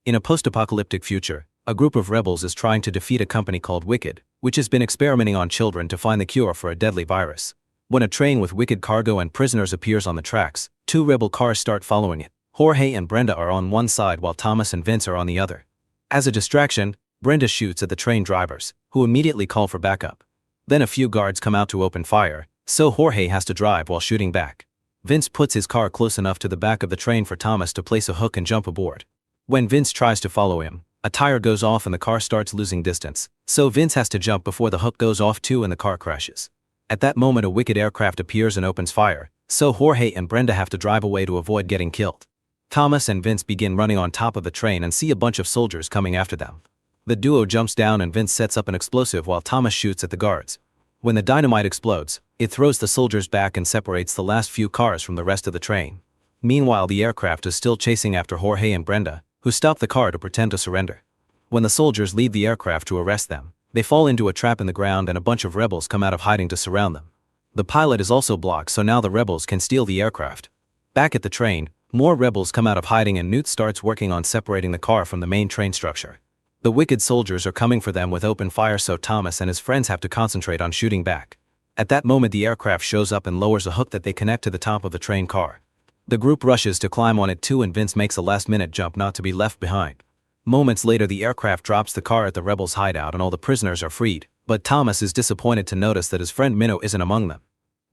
In a post-apocalyptic future, a group of rebels is trying to defeat a company called Wicked, which has been experimenting on children to find the cure for a deadly virus. When a train with Wicked cargo and prisoners appears on the tracks, two rebel cars start following it. Jorge and Brenda are on one side while Thomas and Vince are on the other. As a distraction, Brenda shoots at the train drivers, who immediately call for backup. Then a few guards come out to open fire, so Jorge has to drive while shooting back. Vince puts his car close enough to the back of the train for Thomas to place a hook and jump aboard. When Vince tries to follow him, a tire goes off and the car starts losing distance, so Vince has to jump before the hook goes off too and the car crashes. At that moment a Wicked aircraft appears and opens fire, so Jorge and Brenda have to drive away to avoid getting killed. Thomas and Vince begin running on top of the train and see a bunch of soldiers coming after them. The duo jumps down and Vince sets up an explosive while Thomas shoots at the guards. When the dynamite explodes, it throws the soldiers back and separates the last few cars from the rest of the train. Meanwhile, the aircraft is still chasing after Jorge and Brenda, who stop the car to pretend to surrender. When the soldiers leave the aircraft to arrest them, they fall into a trap in the ground and a bunch of rebels come out of hiding to surround them. The pilot is also blocked, so now the rebels can steal the aircraft. Back at the train, more rebels come out of hiding and Newt starts working on separating the car from the main train structure. The Wicked soldiers are coming for them with open fire, so Thomas and his friends have to concentrate on shooting back. At that moment the aircraft shows up and lowers a hook that they connect to the top of the train car. The group rushes to climb on it too and Vince makes a last-minute jump not to be left behind. Moments later the aircraft drops the car at the rebels' hideout and all the prisoners are freed, but Thomas is disappointed to notice that his friend Minnow isn't among them.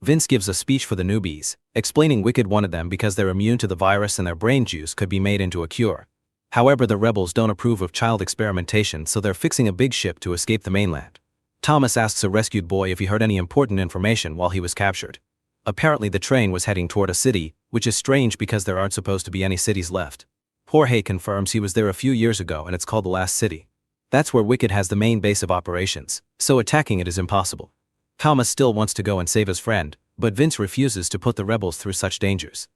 Vince gives a speech for the newbies, explaining Wicked wanted them because they're immune to the virus and their brain juice could be made into a cure. However, the rebels don't approve of child experimentation, so they're fixing a big ship to escape the mainland. Thomas asks a rescued boy if he heard any important information while he was captured. Apparently the train was heading toward a city, which is strange because there aren't supposed to be any cities left. Jorge confirms he was there a few years ago and it's called the Last City. That's where Wicked has the main base of operations, so attacking it is impossible. Thomas still wants to go and save his friend, but Vince refuses to put the rebels through such dangers.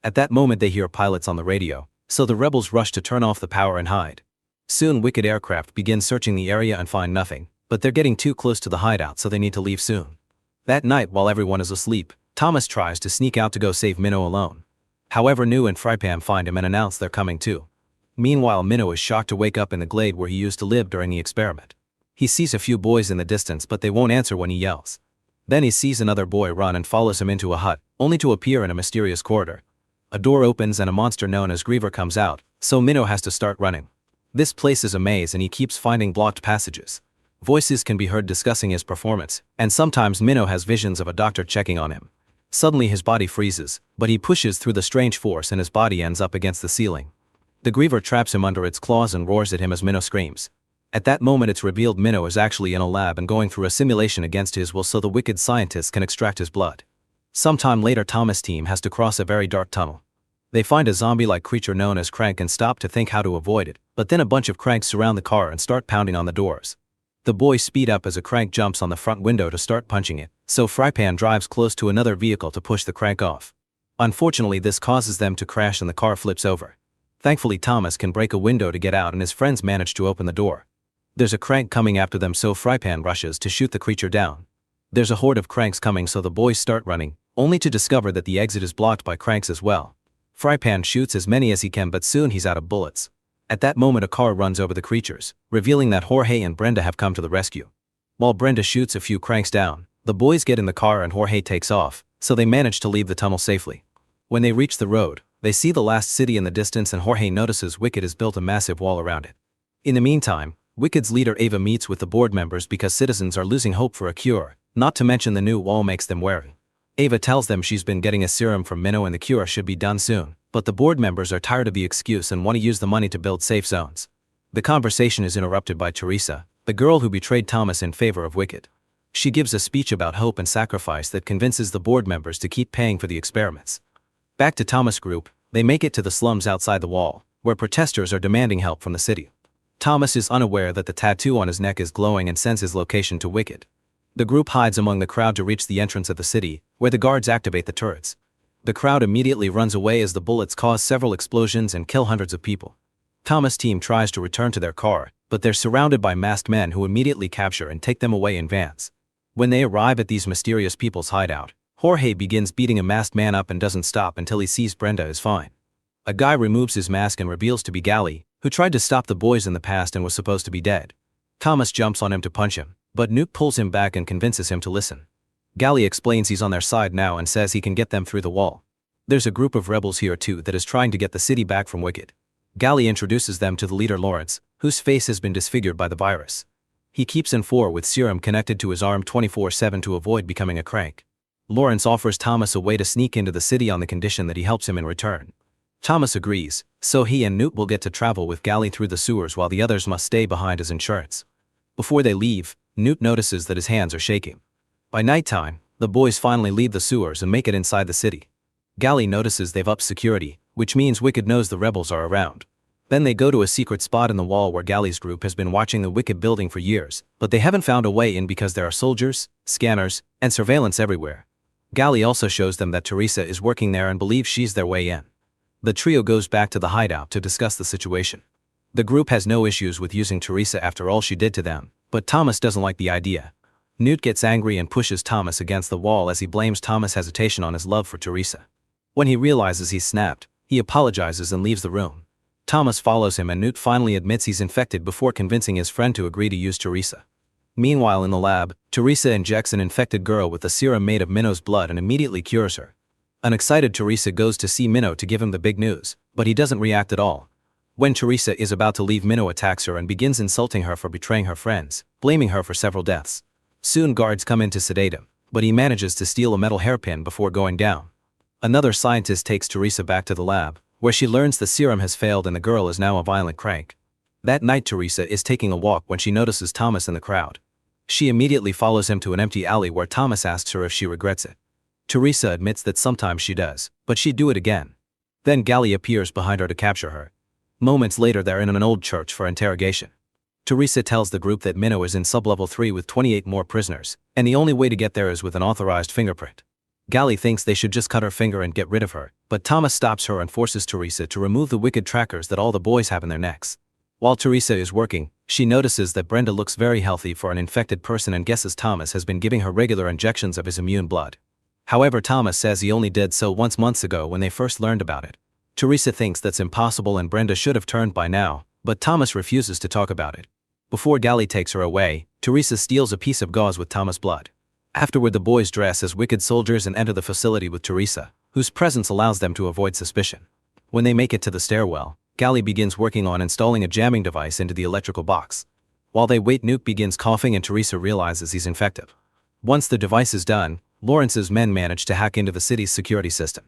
At that moment they hear pilots on the radio, so the rebels rush to turn off the power and hide. Soon Wicked aircraft begin searching the area and find nothing, but they're getting too close to the hideout so they need to leave soon. That night while everyone is asleep, Thomas tries to sneak out to go save Minnow alone. However, New and Frypan find him and announce they're coming too. Meanwhile, Minnow is shocked to wake up in the glade where he used to live during the experiment. He sees a few boys in the distance but they won't answer when he yells. Then he sees another boy run and follows him into a hut, only to appear in a mysterious corridor. A door opens and a monster known as Griever comes out, so Minnow has to start running. This place is a maze and he keeps finding blocked passages. Voices can be heard discussing his performance, and sometimes Minnow has visions of a doctor checking on him. Suddenly his body freezes, but he pushes through the strange force and his body ends up against the ceiling. The Griever traps him under its claws and roars at him as Minnow screams. At that moment it's revealed Minnow is actually in a lab and going through a simulation against his will so the Wicked scientists can extract his blood. Sometime later Thomas' team has to cross a very dark tunnel. They find a zombie-like creature known as Crank and stop to think how to avoid it, but then a bunch of Cranks surround the car and start pounding on the doors. The boys speed up as a Crank jumps on the front window to start punching it, so Frypan drives close to another vehicle to push the Crank off. Unfortunately, this causes them to crash and the car flips over. Thankfully, Thomas can break a window to get out and his friends manage to open the door. There's a Crank coming after them, so Frypan rushes to shoot the creature down. There's a horde of Cranks coming, so the boys start running, only to discover that the exit is blocked by Cranks as well. Frypan shoots as many as he can, but soon he's out of bullets. At that moment a car runs over the creatures, revealing that Jorge and Brenda have come to the rescue. While Brenda shoots a few Cranks down, the boys get in the car and Jorge takes off, so they manage to leave the tunnel safely. When they reach the road, they see the Last City in the distance and Jorge notices Wicked has built a massive wall around it. In the meantime, Wicked's leader Ava meets with the board members because citizens are losing hope for a cure, not to mention the new wall makes them wary. Ava tells them she's been getting a serum from Minnow and the cure should be done soon, but the board members are tired of the excuse and want to use the money to build safe zones. The conversation is interrupted by Teresa, the girl who betrayed Thomas in favor of Wicked. She gives a speech about hope and sacrifice that convinces the board members to keep paying for the experiments. Back to Thomas' group, they make it to the slums outside the wall, where protesters are demanding help from the city. Thomas is unaware that the tattoo on his neck is glowing and sends his location to Wicked. The group hides among the crowd to reach the entrance of the city, where the guards activate the turrets. The crowd immediately runs away as the bullets cause several explosions and kill hundreds of people. Thomas' team tries to return to their car, but they're surrounded by masked men who immediately capture and take them away in vans. When they arrive at these mysterious people's hideout, Jorge begins beating a masked man up and doesn't stop until he sees Brenda is fine. A guy removes his mask and reveals to be Gally, who tried to stop the boys in the past and was supposed to be dead. Thomas jumps on him to punch him, but Newt pulls him back and convinces him to listen. Gally explains he's on their side now and says he can get them through the wall. There's a group of rebels here too that is trying to get the city back from Wicked. Gally introduces them to the leader Lawrence, whose face has been disfigured by the virus. He keeps N4 with serum connected to his arm 24/7 to avoid becoming a crank. Lawrence offers Thomas a way to sneak into the city on the condition that he helps him in return. Thomas agrees, so he and Newt will get to travel with Gally through the sewers while the others must stay behind as insurance. Before they leave, Newt notices that his hands are shaking. By nighttime, the boys finally leave the sewers and make it inside the city. Gally notices they've upped security, which means Wicked knows the rebels are around. Then they go to a secret spot in the wall where Gally's group has been watching the Wicked building for years, but they haven't found a way in because there are soldiers, scanners, and surveillance everywhere. Gally also shows them that Teresa is working there and believes she's their way in. The trio goes back to the hideout to discuss the situation. The group has no issues with using Teresa after all she did to them, but Thomas doesn't like the idea. Newt gets angry and pushes Thomas against the wall as he blames Thomas' hesitation on his love for Teresa. When he realizes he's snapped, he apologizes and leaves the room. Thomas follows him and Newt finally admits he's infected before convincing his friend to agree to use Teresa. Meanwhile in the lab, Teresa injects an infected girl with a serum made of Minnow's blood and immediately cures her. An excited Teresa goes to see Minnow to give him the big news, but he doesn't react at all. When Teresa is about to leave, Minnow attacks her and begins insulting her for betraying her friends, blaming her for several deaths. Soon guards come in to sedate him, but he manages to steal a metal hairpin before going down. Another scientist takes Teresa back to the lab, where she learns the serum has failed and the girl is now a violent crank. That night Teresa is taking a walk when she notices Thomas in the crowd. She immediately follows him to an empty alley where Thomas asks her if she regrets it. Teresa admits that sometimes she does, but she'd do it again. Then Gally appears behind her to capture her. Moments later they're in an old church for interrogation. Teresa tells the group that Minnow is in sublevel 3 with 28 more prisoners, and the only way to get there is with an authorized fingerprint. Gally thinks they should just cut her finger and get rid of her, but Thomas stops her and forces Teresa to remove the Wicked trackers that all the boys have in their necks. While Teresa is working, she notices that Brenda looks very healthy for an infected person and guesses Thomas has been giving her regular injections of his immune blood. However, Thomas says he only did so once months ago when they first learned about it. Teresa thinks that's impossible and Brenda should have turned by now, but Thomas refuses to talk about it. Before Gally takes her away, Teresa steals a piece of gauze with Thomas' blood. Afterward the boys dress as Wicked soldiers and enter the facility with Teresa, whose presence allows them to avoid suspicion. When they make it to the stairwell, Gally begins working on installing a jamming device into the electrical box. While they wait, Newt begins coughing and Teresa realizes he's infected. Once the device is done, Lawrence's men manage to hack into the city's security system.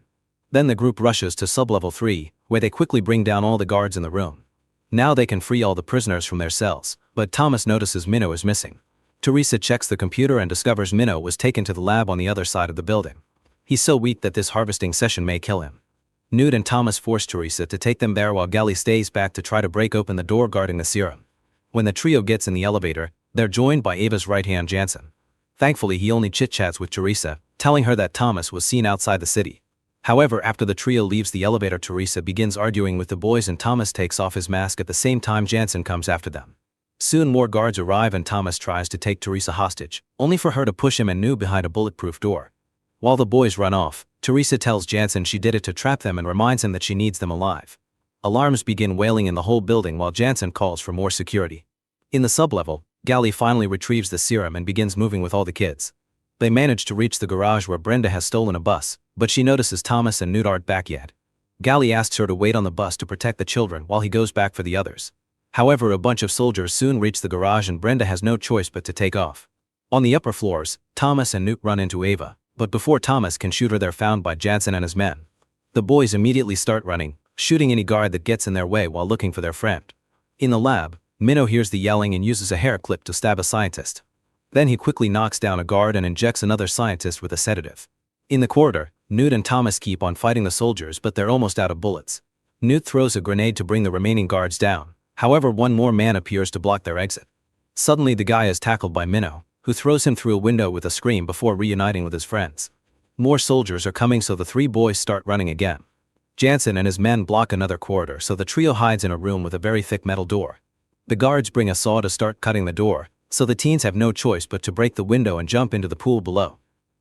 Then the group rushes to sublevel 3, where they quickly bring down all the guards in the room. Now they can free all the prisoners from their cells, but Thomas notices Minnow is missing. Teresa checks the computer and discovers Minnow was taken to the lab on the other side of the building. He's so weak that this harvesting session may kill him. Newt and Thomas force Teresa to take them there while Gally stays back to try to break open the door guarding the serum. When the trio gets in the elevator, they're joined by Ava's right-hand Jansen. Thankfully he only chit-chats with Teresa, telling her that Thomas was seen outside the city. However, after the trio leaves the elevator, Teresa begins arguing with the boys and Thomas takes off his mask at the same time Jansen comes after them. Soon more guards arrive and Thomas tries to take Teresa hostage, only for her to push him and Newt behind a bulletproof door. While the boys run off, Teresa tells Jansen she did it to trap them and reminds him that she needs them alive. Alarms begin wailing in the whole building while Jansen calls for more security. In the sublevel, Gally finally retrieves the serum and begins moving with all the kids. They manage to reach the garage where Brenda has stolen a bus, but she notices Thomas and Newt aren't back yet. Gally asks her to wait on the bus to protect the children while he goes back for the others. However, a bunch of soldiers soon reach the garage and Brenda has no choice but to take off. On the upper floors, Thomas and Newt run into Ava, but before Thomas can shoot her they're found by Jansen and his men. The boys immediately start running, shooting any guard that gets in their way while looking for their friend. In the lab, Minnow hears the yelling and uses a hair clip to stab a scientist. Then he quickly knocks down a guard and injects another scientist with a sedative. In the corridor, Newt and Thomas keep on fighting the soldiers but they're almost out of bullets. Newt throws a grenade to bring the remaining guards down. However, one more man appears to block their exit. Suddenly the guy is tackled by Minnow, who throws him through a window with a scream before reuniting with his friends. More soldiers are coming so the three boys start running again. Jansen and his men block another corridor so the trio hides in a room with a very thick metal door. The guards bring a saw to start cutting the door, so the teens have no choice but to break the window and jump into the pool below.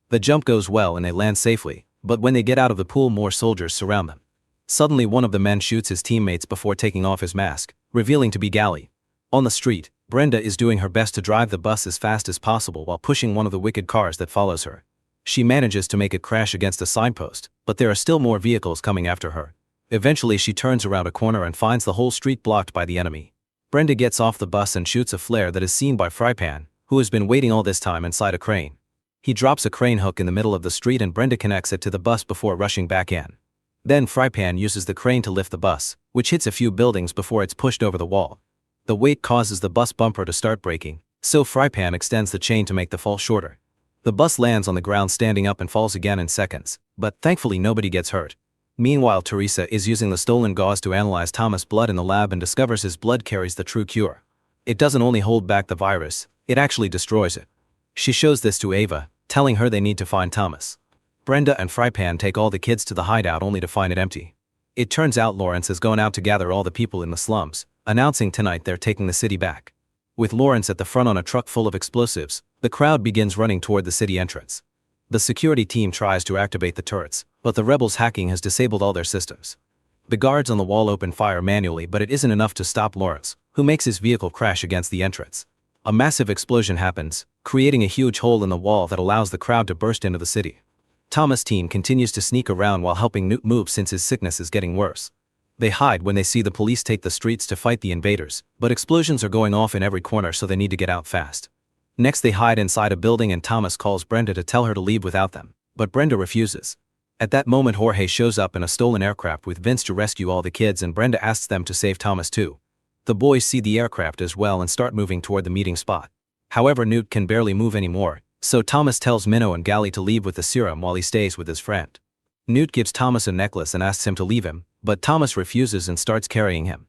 The jump goes well and they land safely, but when they get out of the pool more soldiers surround them. Suddenly one of the men shoots his teammates before taking off his mask, revealing to be Gally. On the street, Brenda is doing her best to drive the bus as fast as possible while pushing one of the wicked cars that follows her. She manages to make it crash against a signpost, but there are still more vehicles coming after her. Eventually she turns around a corner and finds the whole street blocked by the enemy. Brenda gets off the bus and shoots a flare that is seen by Frypan, who has been waiting all this time inside a crane. He drops a crane hook in the middle of the street and Brenda connects it to the bus before rushing back in. Then Frypan uses the crane to lift the bus, which hits a few buildings before it's pushed over the wall. The weight causes the bus bumper to start breaking, so Frypan extends the chain to make the fall shorter. The bus lands on the ground standing up and falls again in seconds, but thankfully nobody gets hurt. Meanwhile, Teresa is using the stolen gauze to analyze Thomas' blood in the lab and discovers his blood carries the true cure. It doesn't only hold back the virus, it actually destroys it. She shows this to Ava, telling her they need to find Thomas. Brenda and Frypan take all the kids to the hideout only to find it empty. It turns out Lawrence has gone out to gather all the people in the slums, announcing tonight they're taking the city back. With Lawrence at the front on a truck full of explosives, the crowd begins running toward the city entrance. The security team tries to activate the turrets, but the rebels' hacking has disabled all their systems. The guards on the wall open fire manually, but it isn't enough to stop Lawrence, who makes his vehicle crash against the entrance. A massive explosion happens, creating a huge hole in the wall that allows the crowd to burst into the city. Thomas' team continues to sneak around while helping Newt move since his sickness is getting worse. They hide when they see the police take the streets to fight the invaders, but explosions are going off in every corner so they need to get out fast. Next they hide inside a building and Thomas calls Brenda to tell her to leave without them, but Brenda refuses. At that moment Jorge shows up in a stolen aircraft with Vince to rescue all the kids and Brenda asks them to save Thomas too. The boys see the aircraft as well and start moving toward the meeting spot. However, Newt can barely move anymore, so Thomas tells Minnow and Gally to leave with the serum while he stays with his friend. Newt gives Thomas a necklace and asks him to leave him, but Thomas refuses and starts carrying him.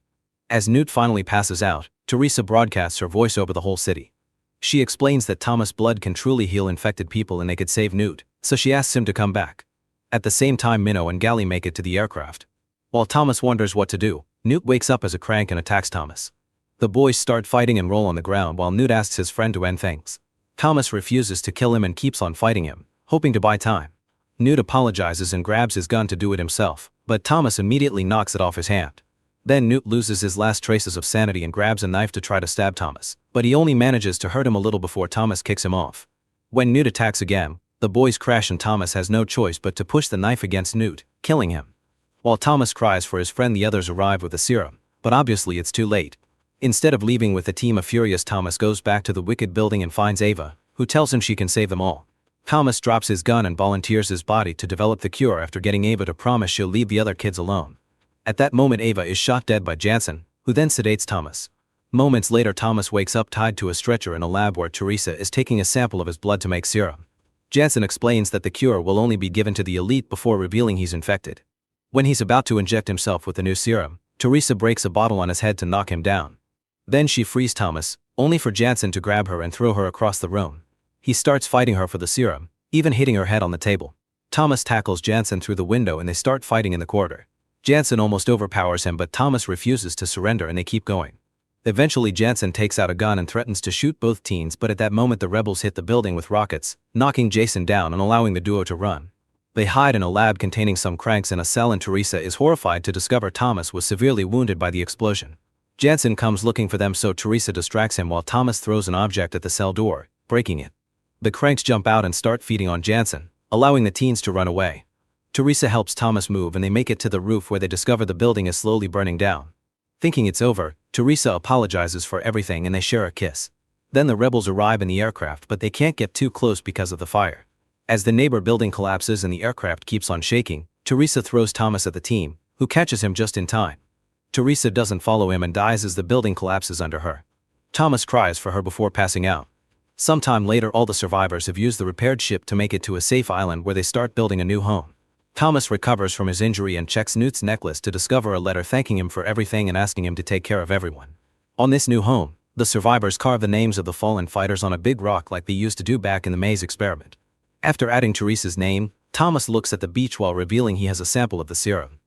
As Newt finally passes out, Teresa broadcasts her voice over the whole city. She explains that Thomas' blood can truly heal infected people and they could save Newt, so she asks him to come back. At the same time Minnow and Gally make it to the aircraft. While Thomas wonders what to do, Newt wakes up as a crank and attacks Thomas. The boys start fighting and roll on the ground while Newt asks his friend to end things. Thomas refuses to kill him and keeps on fighting him, hoping to buy time. Newt apologizes and grabs his gun to do it himself, but Thomas immediately knocks it off his hand. Then Newt loses his last traces of sanity and grabs a knife to try to stab Thomas, but he only manages to hurt him a little before Thomas kicks him off. When Newt attacks again, the boys crash and Thomas has no choice but to push the knife against Newt, killing him. While Thomas cries for his friend, the others arrive with the serum, but obviously it's too late. Instead of leaving with the team of furious, Thomas goes back to the wicked building and finds Ava, who tells him she can save them all. Thomas drops his gun and volunteers his body to develop the cure after getting Ava to promise she'll leave the other kids alone. At that moment Ava is shot dead by Jansen, who then sedates Thomas. Moments later Thomas wakes up tied to a stretcher in a lab where Teresa is taking a sample of his blood to make serum. Jansen explains that the cure will only be given to the elite before revealing he's infected. When he's about to inject himself with the new serum, Teresa breaks a bottle on his head to knock him down. Then she frees Thomas, only for Jansen to grab her and throw her across the room. He starts fighting her for the serum, even hitting her head on the table. Thomas tackles Jansen through the window and they start fighting in the corridor. Jansen almost overpowers him, but Thomas refuses to surrender and they keep going. Eventually Jansen takes out a gun and threatens to shoot both teens, but at that moment the rebels hit the building with rockets, knocking Jason down and allowing the duo to run. They hide in a lab containing some cranks in a cell and Teresa is horrified to discover Thomas was severely wounded by the explosion. Jansen comes looking for them, so Teresa distracts him while Thomas throws an object at the cell door, breaking it. The cranks jump out and start feeding on Jansen, allowing the teens to run away. Teresa helps Thomas move and they make it to the roof where they discover the building is slowly burning down. Thinking it's over, Teresa apologizes for everything and they share a kiss. Then the rebels arrive in the aircraft, but they can't get too close because of the fire. As the neighbor building collapses and the aircraft keeps on shaking, Teresa throws Thomas at the team, who catches him just in time. Teresa doesn't follow him and dies as the building collapses under her. Thomas cries for her before passing out. Sometime later all the survivors have used the repaired ship to make it to a safe island where they start building a new home. Thomas recovers from his injury and checks Newt's necklace to discover a letter thanking him for everything and asking him to take care of everyone. On this new home, the survivors carve the names of the fallen fighters on a big rock like they used to do back in the maze experiment. After adding Teresa's name, Thomas looks at the beach while revealing he has a sample of the serum.